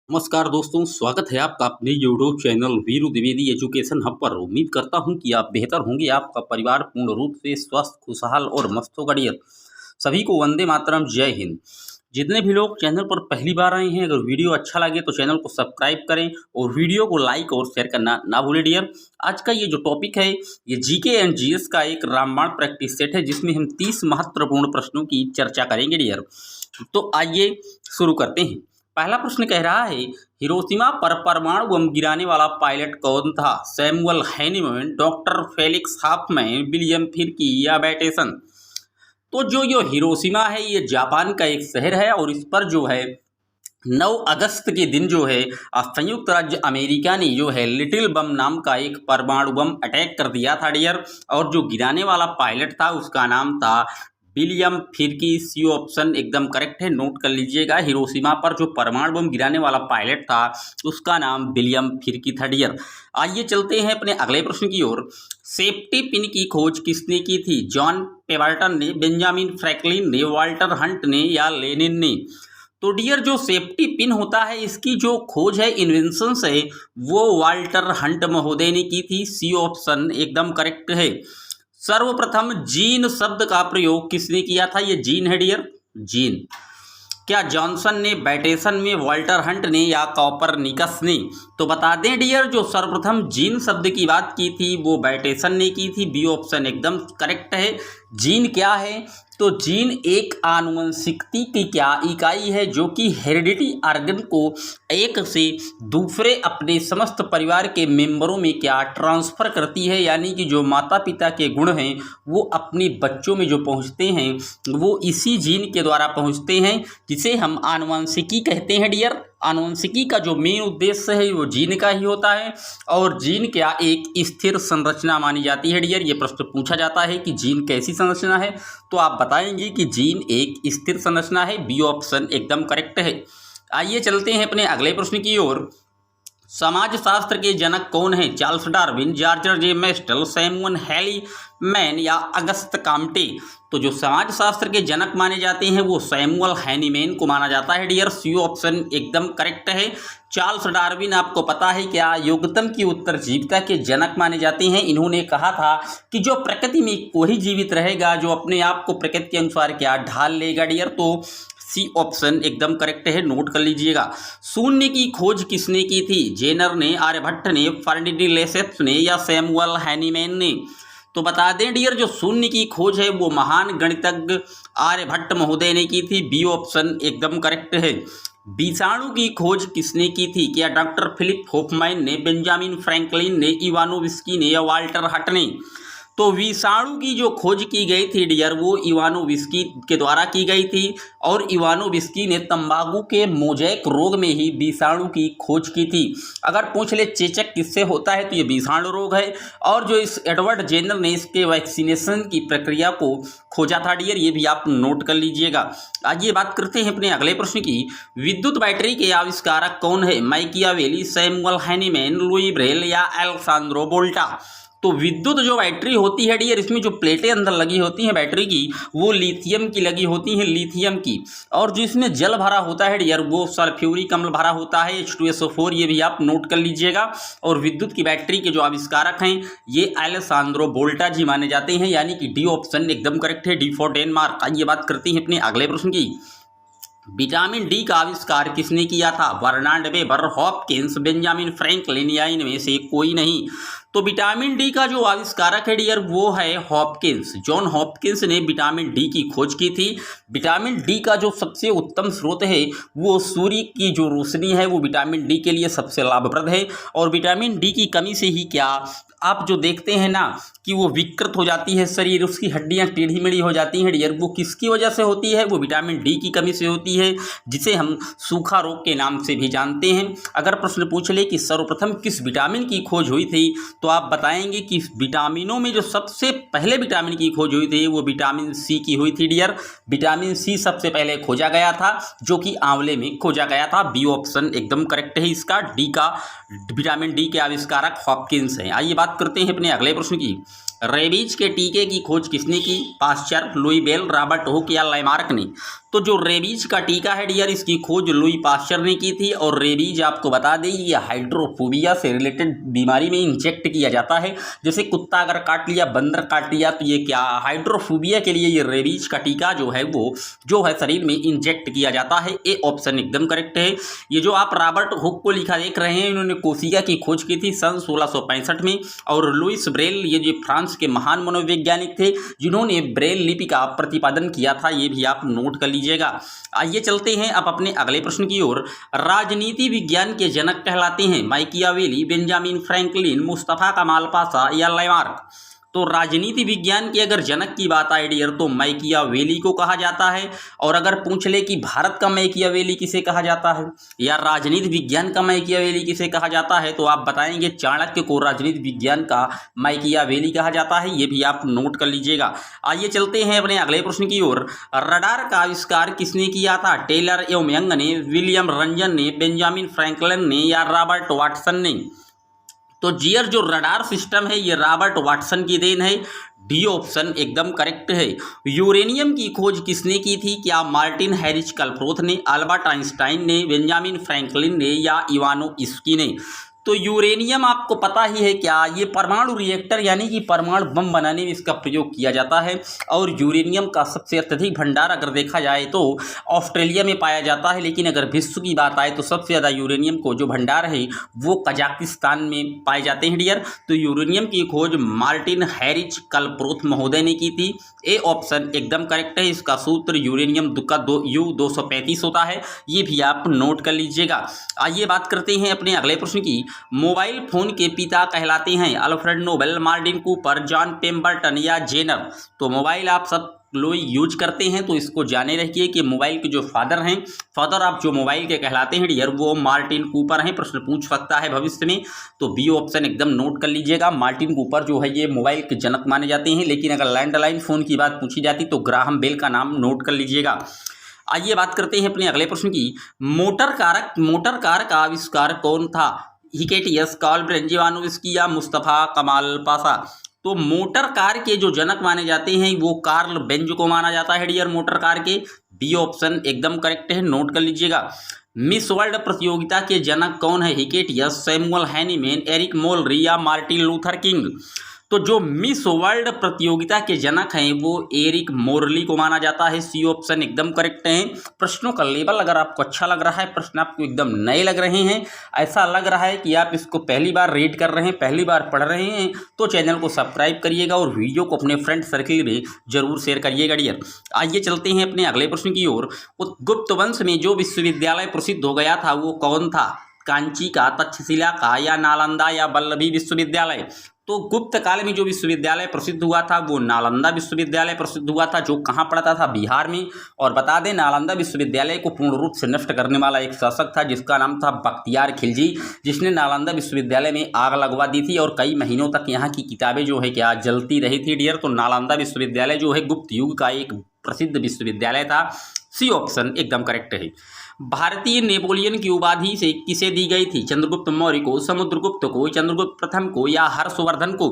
नमस्कार दोस्तों, स्वागत है आपका अपने YouTube channel Veeru Dwivedi education hub पर। उम्मीद करता हूं कि आप बेहतर होंगे। आपका परिवार पूर्ण रूप से स्वस्थ, खुशहाल और मस्त होगा डियर। सभी को वंदे मातरम, जय हिंद। जितने भी लोग चैनल पर पहली बार आए हैं, अगर वीडियो अच्छा लगे तो चैनल को सब्सक्राइब करें और वीडियो को लाइक और शेयर करना ना भूलें डियर। आज का ये जो टॉपिक है, ये जीके एंड जीएस का एक रामबाण प्रैक्टिस सेट है, जिसमें हम 30 महत्वपूर्ण प्रश्नों की चर्चा करेंगे डियर। तो आइए शुरू करते हैं। पहला प्रश्न कह रहा है, हिरोशिमा पर परमाणु बम गिराने वाला पायलट कौन था? Samuel Hahnemann, doctor Felix Hoffmann, William फिरकी या बैटेसन? तो जो ये हिरोशिमा है, ये जापान का एक शहर है और इस पर जो है 9 अगस्त के दिन जो है संयुक्त राज्य अमेरिका ने जो है लिटिल बम नाम का एक परमाणु बम अटैक कर दिया था डियर। और जो गिराने वाला पायलट था उसका नाम था विलियम फिरकी। सी ऑप्शन एकदम करेक्ट है, नोट कर लीजिएगा। हिरोशिमा पर जो परमाणु बम गिराने वाला पायलट था उसका नाम विलियम फिरकी था डियर। आइए चलते हैं अपने अगले प्रश्न की ओर। सेफ्टी पिन की खोज किसने की थी? जॉन पेवर्टन ने, बेंजामिन फ्रैंकलिन ने, वाल्टर हंट ने या लेनिन ने? तो डियर, जो सेफ्टी पिन होता है इसकी जो खोज है, इन्वेंशन है, वो वाल्टर हंट महोदय ने की थी। सी ऑप्शन एकदम करेक्ट है। सर्वप्रथम जीन शब्द का प्रयोग किसने किया था? ये जीन है डियर, जीन। क्या जॉनसन ने, बैटेसन में, वाल्टर हंट ने या कॉपरनिकस ने? तो बता दें डियर, जो सर्वप्रथम जीन शब्द की बात की थी वो बैटेसन ने की थी। बी ऑप्शन एकदम करेक्ट है। जीन क्या है? तो जीन एक आनुवंशिकता की क्या इकाई है जो कि हेरिडिटी ऑर्गन को एक से दूसरे अपने समस्त परिवार के मेंबरों में क्या ट्रांसफ़र करती है, यानी कि जो माता पिता के गुण हैं वो अपने बच्चों में जो पहुंचते हैं वो इसी जीन के द्वारा पहुंचते हैं, जिसे हम आनुवंशिकी कहते हैं डियर। आनुवंशिकी का जो मेन उद्देश्य है वो जीन का ही होता है। और जीन क्या एक स्थिर संरचना मानी जाती है डियर। ये प्रश्न पूछा जाता है कि जीन कैसी संरचना है, तो आप बताएंगे कि जीन एक स्थिर संरचना है। बी ऑप्शन एकदम करेक्ट है। आइए चलते हैं अपने अगले प्रश्न की ओर। समाजशास्त्र के जनक कौन है? चार्ल्स डार्विन, जॉर्ज जे मेस्टल, सैमुअल हैनीमैन या अगस्त काम्टे? तो जो समाजशास्त्र के जनक माने जाते हैं वो सैमुअल हैनीमैन को माना जाता है डियर। सी ऑप्शन एकदम करेक्ट है। चार्ल्स डार्विन आपको पता है क्या योगतम की उत्तरजीविता के जनक माने जाते हैं। इन्होंने कहा था कि जो प्रकृति में वही जीवित रहेगा जो अपने आप को प्रकृति के अनुसार क्या ढाल लेगा डियर। तो सी ऑप्शन एकदम करेक्ट है, नोट कर लीजिएगा। शून्य की खोज किसने की थी? जेनर ने, आर्यभट्ट ने, फर्डिनांड लेसेप्स ने या सैमुअल हैनीमैन ने? तो बता दें डियर, जो शून्य की खोज है वो महान गणितज्ञ आर्यभट्ट महोदय ने की थी। बी ऑप्शन एकदम करेक्ट है। विषाणु की खोज किसने की थी? क्या डॉक्टर फिलिप हॉफमैन ने, बेंजामिन फ्रैंकलिन ने, इवानोविस्की ने या वाल्टर हंट ने? तो विषाणु की जो खोज की गई थी डियर वो इवानोविस्की के द्वारा की गई थी। और इवानोविस्की ने तंबाकू के मोजैक रोग में ही विषाणु की खोज की थी। अगर पूछ ले चेचक किससे होता है तो ये विषाणु रोग है। और जो इस एडवर्ड जेनर ने इसके वैक्सीनेशन की प्रक्रिया को खोजा था डियर, ये भी आप नोट कर लीजिएगा। आइए बात करते हैं अपने अगले प्रश्न की। विद्युत बैटरी के आविष्कारक कौन है? Machiavelli, Samuel Hahnemann, Louis Braille या अलेक्सांद्रो वोल्टा? तो विद्युत जो बैटरी होती है डियर, इसमें जो प्लेटें अंदर लगी होती हैं बैटरी की वो लिथियम की लगी होती हैं, लिथियम की। और जो इसमें जल भरा होता है डियर वो सल्फ्यूरिक अम्ल भरा होता है, H2SO4। ये भी आप नोट कर लीजिएगा। और विद्युत की बैटरी के जो आविष्कारक हैं ये अलेक्सांद्रो वोल्टा जी माने जाते हैं, यानी कि डी ऑप्शन एकदम करेक्ट है। D for Denmark. आइए बात करते हैं अपने अगले प्रश्न की। विटामिन डी का आविष्कार किसने किया था? Bernard Weber, Hopkins, Benjamin Franklin या इनमें से कोई नहीं? तो विटामिन डी का जो आविष्कारक है डियर वो है हॉपकिंस। जॉन हॉपकिंस ने विटामिन डी की खोज की थी। विटामिन डी का जो सबसे उत्तम स्रोत है वो सूर्य की जो रोशनी है वो विटामिन डी के लिए सबसे लाभप्रद है। और विटामिन डी की कमी से ही क्या आप जो देखते हैं ना कि वो विकृत हो जाती है शरीर, उसकी हड्डियां टेढ़ी मेढ़ी हो जाती हैं डियर, वो किसकी वजह से होती है? वो विटामिन डी की कमी से होती है, जिसे हम सूखा रोग के नाम से भी जानते हैं। अगर प्रश्न पूछ ले कि सर्वप्रथम किस विटामिन की खोज हुई थी तो आप बताएंगे कि विटामिनों में जो सबसे पहले विटामिन की खोज हुई थी वो विटामिन सी की हुई थी डियर। विटामिन सी सबसे पहले खोजा गया था जो कि आंवले में खोजा गया था। बी ऑप्शन एकदम करेक्ट है इसका। डी का विटामिन डी के आविष्कारक हॉपकिंस हैं। आइए बात करते हैं अपने अगले प्रश्न की। रेबीज के टीके की खोज किसने की? Pasteur, Louis Bell, Robert Hooke या लैमार्क ने? तो जो रेबीज का टीका है डियर, इसकी खोज लुई पाश्चर ने की थी। और रेबीज आपको बता दें ये हाइड्रोफोबिया से रिलेटेड बीमारी में इंजेक्ट किया जाता है। जैसे कुत्ता अगर काट लिया, बंदर काट लिया, तो ये क्या हाइड्रोफोबिया के लिए ये रेबीज का टीका जो है वो जो है शरीर में इंजेक्ट किया जाता है। ए ऑप्शन एकदम करेक्ट है। ये जो आप रॉबर्ट हुक को लिखा देख रहे हैं, इन्होंने कोशिका की खोज की थी सन 1665 में। और लुइस ब्रेल ये जो फ्रांस के महान मनोवैज्ञानिक थे जिन्होंने ब्रेल लिपि का प्रतिपादन किया था, ये भी आप नोट कर लीजिएगा। आइए चलते हैं अब अपने अगले प्रश्न की ओर। राजनीति विज्ञान के जनक कहलाते हैं माइकियावेली, बेंजामिन फ्रैंकलिन, मुस्तफा कमाल पाशा या लैमार्क? तो राजनीति विज्ञान की अगर जनक की बात आए डियर तो माइकियावेली को कहा जाता है। और अगर पूछ ले कि भारत का माइकियावेली किसे कहा जाता है या राजनीति विज्ञान का माइकियावेली किसे कहा जाता है, तो आप बताएंगे चाणक्य को राजनीति विज्ञान का माइकियावेली कहा जाता है। ये भी आप नोट कर लीजिएगा। आइए चलते हैं अपने अगले प्रश्न की ओर। रडार का आविष्कार किसने किया था? टेलर एवं यंग ने, विलियम रंजन ने, बेंजामिन फ्रैंकलिन ने या रॉबर्ट वाटसन ने? तो जियर जो रडार सिस्टम है ये रॉबर्ट वाटसन की देन है। डी ऑप्शन एकदम करेक्ट है। यूरेनियम की खोज किसने की थी? क्या मार्टिन हैरिस कलप्रोथ ने, अल्बर्ट आइंस्टाइन ने, बेंजामिन फ्रैंकलिन ने या इवानो स्की ने? तो यूरेनियम आपको पता ही है क्या, ये परमाणु रिएक्टर यानी कि परमाणु बम बनाने में इसका प्रयोग किया जाता है। और यूरेनियम का सबसे अत्यधिक भंडार अगर देखा जाए तो ऑस्ट्रेलिया में पाया जाता है। लेकिन अगर विश्व की बात आए तो सबसे ज़्यादा यूरेनियम को जो भंडार है वो कजाकिस्तान में पाए जाते हैं डियर। तो यूरेनियम की खोज मार्टिन हैरिस कलप्रोथ महोदय ने की थी। ए ऑप्शन एकदम करेक्ट है। इसका सूत्र यूरेनियम का U-235 होता है। ये भी आप नोट कर लीजिएगा। आइए बात करते हैं अपने अगले प्रश्न की। मोबाइल फोन के पिता कहलाते हैं Alfred Nobel, Martin Cooper, John Pemberton या जेनर? तो मोबाइल आप सब लोग यूज करते हैं तो इसको जाने रखिए कि मोबाइल के जो फादर आप जो मोबाइल के कहलाते हैं डियर वो मार्टिन कूपर हैं। प्रश्न पूछ सकता है भविष्य में, तो बी ऑप्शन एकदम नोट कर लीजिएगा। मार्टिन कूपर जो है ये मोबाइल के जनक माने जाते हैं। लेकिन अगर लैंडलाइन फोन की बात पूछी जाती तो ग्राहम बेल का नाम नोट कर लीजिएगा। आइए बात करते हैं अपने अगले प्रश्न की। मोटर कार का आविष्कार कौन था? हिकेटियस, कार्ल ब्रेंजिवानोव्स्की या मुस्तफा कमाल पाशा? तो मोटर कार के जो जनक माने जाते हैं वो कार्ल बेंज को माना जाता है डियर मोटर कार के। बी ऑप्शन एकदम करेक्ट है, नोट कर लीजिएगा। मिस वर्ल्ड प्रतियोगिता के जनक कौन है? हिकेटियस, सैमुअल हैनीमैन, एरिक मोलरी या मार्टिन लूथर किंग? तो जो मिस वर्ल्ड प्रतियोगिता के जनक हैं वो एरिक मोरली को माना जाता है। सी ऑप्शन एकदम करेक्ट है। प्रश्नों का लेवल अगर आपको अच्छा लग रहा है, प्रश्न आपको एकदम नए लग रहे हैं, ऐसा लग रहा है कि आप इसको पहली बार रीड कर रहे हैं, पहली बार पढ़ रहे हैं, तो चैनल को सब्सक्राइब करिएगा और वीडियो को अपने फ्रेंड सर्किल में जरूर शेयर करिएगा डियर। आइए चलते हैं अपने अगले प्रश्न की ओर। गुप्त वंश में जो विश्वविद्यालय प्रसिद्ध हो गया था वो कौन था? कांची का, तक्षशिला का या नालंदा या वल्लभी विश्वविद्यालय? तो गुप्त काल में जो विश्वविद्यालय प्रसिद्ध हुआ था वो नालंदा विश्वविद्यालय प्रसिद्ध हुआ था, जो कहाँ पड़ता था? बिहार में। और बता दें नालंदा विश्वविद्यालय को पूर्ण रूप से नष्ट करने वाला एक शासक था जिसका नाम था बख्तियार खिलजी, जिसने नालंदा विश्वविद्यालय में आग लगवा दी थी और कई महीनों तक यहाँ की किताबें जो है क्या जलती रही थी डियर। तो नालंदा विश्वविद्यालय जो है गुप्त युग का एक प्रसिद्ध विश्वविद्यालय था। सी ऑप्शन एकदम करेक्ट है। भारतीय नेपोलियन की उपाधि से किसे दी गई थी? चंद्रगुप्त मौर्य को, समुद्रगुप्त को, चंद्रगुप्त प्रथम को या हर्षवर्धन को?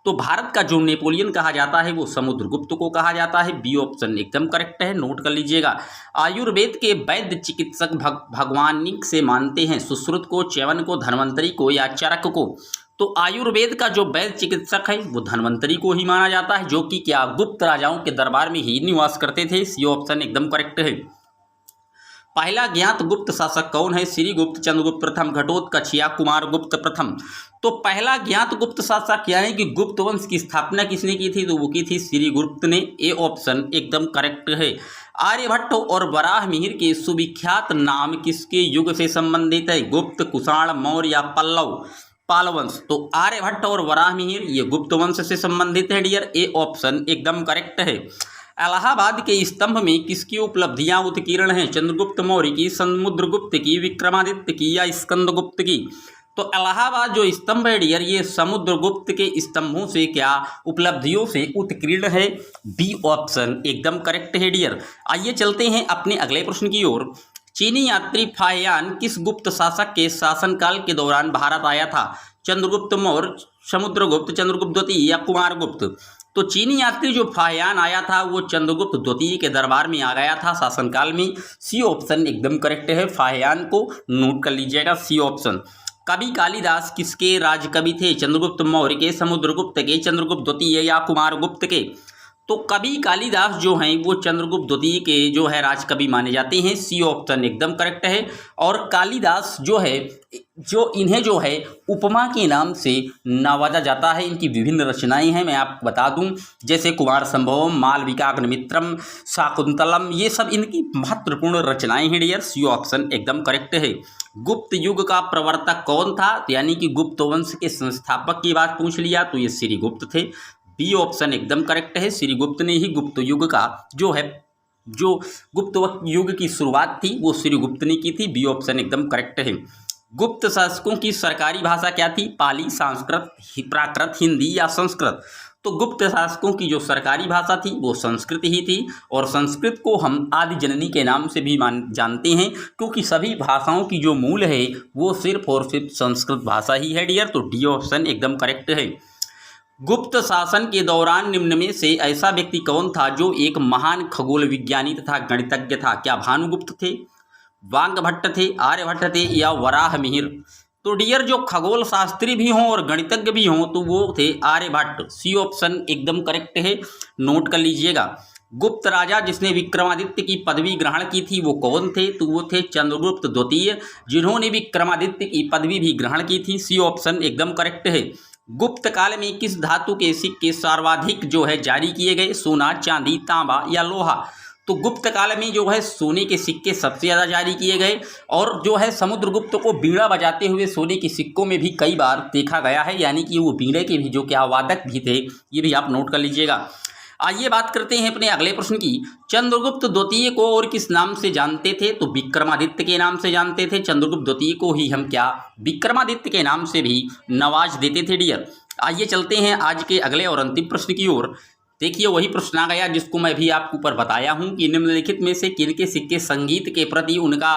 तो भारत का जो नेपोलियन कहा जाता है वो समुद्रगुप्त को कहा जाता है। बी ऑप्शन एकदम करेक्ट है, नोट कर लीजिएगा। आयुर्वेद के वैद्य चिकित्सक भगवानिक से मानते हैं सुश्रुत को, च्यवन को, धन्वंतरी को या चरक को? तो आयुर्वेद का जो वैद्य चिकित्सक है वो धन्वंतरी को ही माना जाता है, जो कि क्या गुप्त राजाओं के दरबार में ही निवास करते थे। सी ऑप्शन एकदम करेक्ट है। पहला ज्ञात गुप्त शासक कौन है? श्रीगुप्त, चंद्रगुप्त प्रथम, घटोत्कच या कुमार गुप्त प्रथम? तो पहला ज्ञात गुप्त शासक यानी कि गुप्त वंश की स्थापना किसने की थी? तो वो की थी श्रीगुप्त ने। ए ऑप्शन एकदम करेक्ट है। आर्यभट्ट और वराहमिहिर के सुविख्यात नाम किसके युग से संबंधित है? गुप्त, कुषाण, मौर्य या पाल वंश? तो आर्यभट्ट और वराहमिहिर ये गुप्त वंश से संबंधित है डियर। ए ऑप्शन एकदम करेक्ट है। इलाहाबाद के स्तंभ में किसकी उपलब्धियां उत्कीर्ण हैं? चंद्रगुप्त मौर्य की, समुद्रगुप्त की, विक्रमादित्य की या स्कंदगुप्त की? तो इलाहाबाद जो स्तंभ है डियर ये समुद्रगुप्त के स्तंभों से क्या उपलब्धियों से उत्कीर्ण है। बी ऑप्शन एकदम करेक्ट है डियर। आइए चलते हैं अपने अगले प्रश्न की ओर। चीनी यात्री फाहियान किस गुप्त शासक के शासनकाल के दौरान भारत आया था? चंद्रगुप्त मौर्य, समुद्रगुप्त, चंद्रगुप्त द्वितीय या कुमारगुप्त। तो चीनी यात्री जो फाहियान आया था वो चंद्रगुप्त द्वितीय के दरबार में आ गया था शासनकाल में। सी ऑप्शन एकदम करेक्ट है, फाहियान को नोट कर लीजिएगा, सी ऑप्शन। कवि कालिदास किसके राजकवि थे? चंद्रगुप्त मौर्य के, समुद्रगुप्त के, चंद्रगुप्त द्वितीय या कुमारगुप्त के? तो कवि कालिदास जो हैं वो चंद्रगुप्त द्वितीय के जो है राजकवि माने जाते हैं, सी ऑप्शन एकदम करेक्ट है। और कालिदास जो है जो इन्हें जो है उपमा के नाम से नवाजा जाता है। इनकी विभिन्न रचनाएं हैं, मैं आपको बता दूं, जैसे कुमार संभवम, मालविकाग्निमित्रम, शाकुंतलम, ये सब इनकी महत्वपूर्ण रचनाएं हैं डियर, सी ऑप्शन एकदम करेक्ट है। गुप्त युग का प्रवर्तक कौन था? यानी कि गुप्त वंश के संस्थापक की बात पूछ लिया तो ये श्रीगुप्त थे, बी ऑप्शन एकदम करेक्ट है। श्रीगुप्त ने ही गुप्त युग का जो गुप्त युग की शुरुआत थी वो श्रीगुप्त ने की थी, बी ऑप्शन एकदम करेक्ट है। गुप्त शासकों की सरकारी भाषा क्या थी? पाली, संस्कृत, प्राकृत, हिंदी या संस्कृत? तो गुप्त शासकों की जो सरकारी भाषा थी वो संस्कृत ही थी, और संस्कृत को हम आदि जननी के नाम से भी जानते हैं, क्योंकि सभी भाषाओं की जो मूल है वो सिर्फ और सिर्फ संस्कृत भाषा ही है डियर, तो डी ऑप्शन एकदम करेक्ट है। गुप्त शासन के दौरान निम्न में से ऐसा व्यक्ति कौन था जो एक महान खगोल विज्ञानी तथा गणितज्ञ था? क्या भानुगुप्त थे, वांगभट्ट थे, आर्यभट्ट थे या वराहमिहिर? तो डियर जो खगोल शास्त्री भी हों और गणितज्ञ भी हों तो वो थे आर्यभट्ट, सी ऑप्शन एकदम करेक्ट है, नोट कर लीजिएगा। गुप्त राजा जिसने विक्रमादित्य की पदवी ग्रहण की थी वो कौन थे? तो वो थे चंद्रगुप्त द्वितीय, जिन्होंने विक्रमादित्य की पदवी भी ग्रहण की थी, सी ऑप्शन एकदम करेक्ट है। गुप्त काल में किस धातु के सिक्के सर्वाधिक जो है जारी किए गए? सोना, चांदी, तांबा या लोहा? तो गुप्त काल में जो है सोने के सिक्के सबसे ज़्यादा जारी किए गए, और जो है समुद्रगुप्त को बीड़ा बजाते हुए सोने के सिक्कों में भी कई बार देखा गया है, यानी कि वो बीड़े के भी जो क्या वादक भी थे, ये भी आप नोट कर लीजिएगा। आइए बात करते हैं अपने अगले प्रश्न की। चंद्रगुप्त द्वितीय को और किस नाम से जानते थे? तो विक्रमादित्य के नाम से जानते थे। चंद्रगुप्त द्वितीय को ही हम क्या विक्रमादित्य के नाम से भी नवाज देते थे डियर। आइए चलते हैं आज के अगले और अंतिम प्रश्न की ओर। देखिए वही प्रश्न आ गया जिसको मैं भी आपको ऊपर बताया हूं कि निम्नलिखित में से किनके सिक्के संगीत के प्रति उनका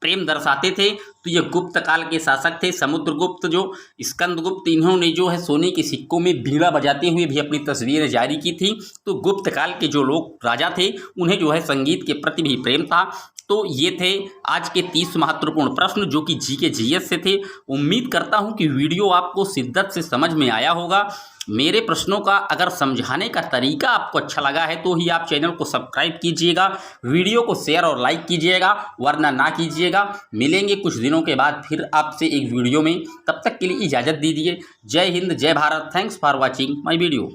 प्रेम दर्शाते थे? तो ये गुप्त काल के शासक थे समुद्रगुप्त, जो स्कंदगुप्त, इन्होंने जो है सोने के सिक्कों में बीड़ा बजाते हुए भी अपनी तस्वीरें जारी की थी। तो गुप्त काल के जो लोग राजा थे उन्हें जो है संगीत के प्रति भी प्रेम था। तो ये थे आज के 30 महत्वपूर्ण प्रश्न जो कि जी के जीएस से थे। उम्मीद करता हूँ कि वीडियो आपको शिद्दत से समझ में आया होगा। मेरे प्रश्नों का अगर समझाने का तरीका आपको अच्छा लगा है तो ही आप चैनल को सब्सक्राइब कीजिएगा, वीडियो को शेयर और लाइक कीजिएगा, वरना ना कीजिएगा। मिलेंगे कुछ दिनों के बाद फिर आपसे एक वीडियो में, तब तक के लिए इजाज़त दीजिए। जय हिंद, जय Bharat. Thanks for watching my video.